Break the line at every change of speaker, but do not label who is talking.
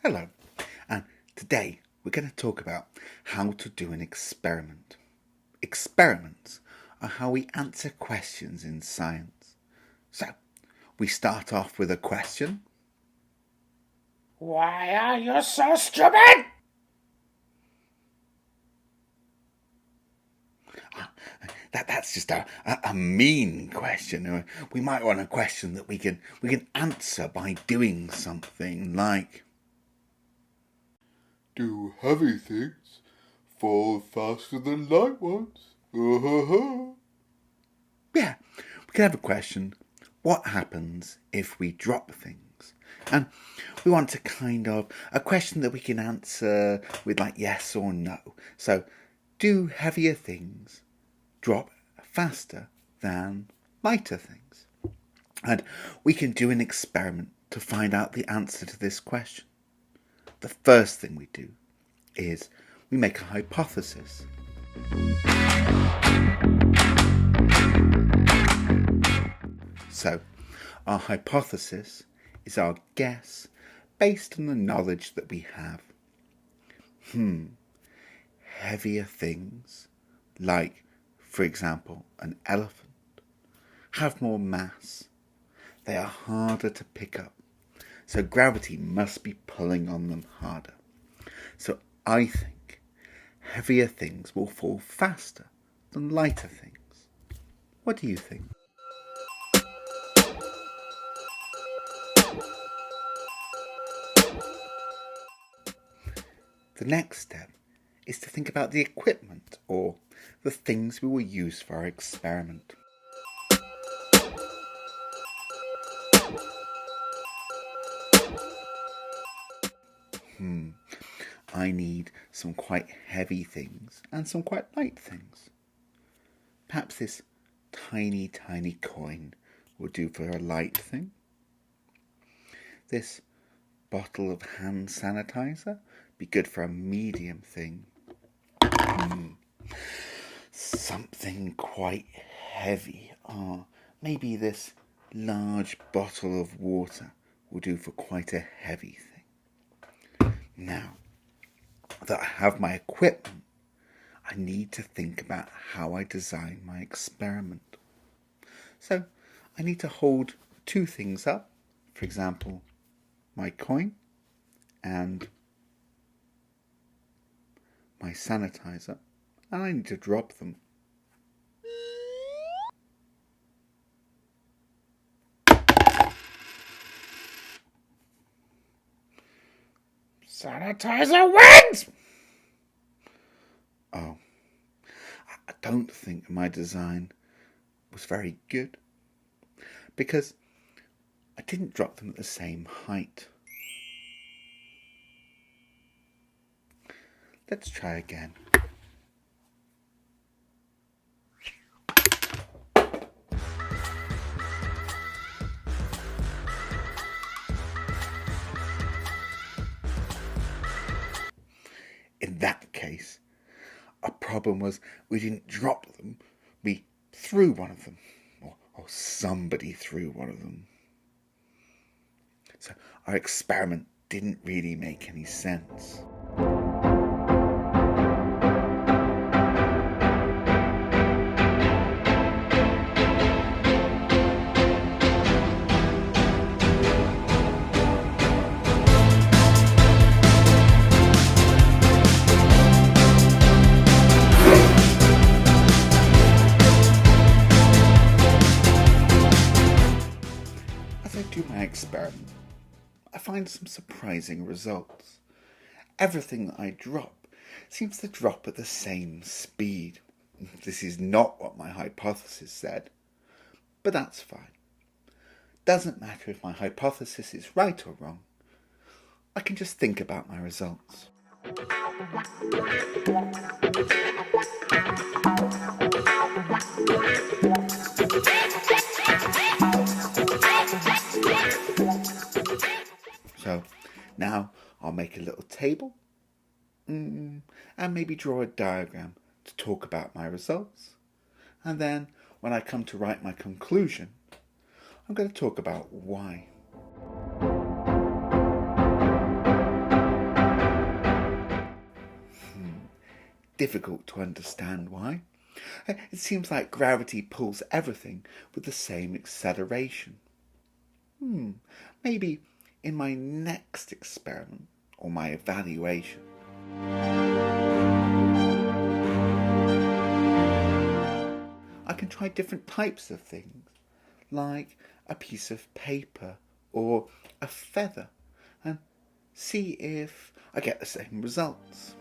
Hello, and today we're going to talk about how to do an experiment. Experiments are how we answer questions in science. So, we start off with a question.
Why are you so stupid?
That's just a mean question. We might want a question that we can answer by doing something like,
do heavy things fall faster than light ones?
Yeah, we can have a question, what happens if we drop things? And we want a question that we can answer with like yes or no. So, do heavier things drop faster than lighter things? And we can do an experiment to find out the answer to this question. The first thing we do is we make a hypothesis. So, our hypothesis is our guess based on the knowledge that we have. Heavier things, like, for example, an elephant, have more mass. They are harder to pick up, so gravity must be pulling on them harder. So I think heavier things will fall faster than lighter things. What do you think? The next step is to think about the equipment or the things we will use for our experiment. I need some quite heavy things and some quite light things. Perhaps this tiny coin will do for a light thing. This bottle of hand sanitizer be good for a medium thing. Something quite heavy. Maybe this large bottle of water will do for quite a heavy thing. Now that I have my equipment, I need to think about how I design my experiment. So I need to hold two things up, for example, my coin and my sanitizer, and I need to drop them.
Sanitizer wins!
Oh, I don't think my design was very good because I didn't drop them at the same height. Let's try again. In that case, our problem was we didn't drop them, we threw one of them, or somebody threw one of them. So our experiment didn't really make any sense. As I do my experiment, I find some surprising results. Everything that I drop seems to drop at the same speed. This is not what my hypothesis said, but that's fine. Doesn't matter if my hypothesis is right or wrong. I can just think about my results. So now I'll make a little table and maybe draw a diagram to talk about my results. And then when I come to write my conclusion, I'm going to talk about why. difficult to understand why. It seems like gravity pulls everything with the same acceleration. Maybe in my next experiment or my evaluation. I can try different types of things, like a piece of paper or a feather, and see if I get the same results.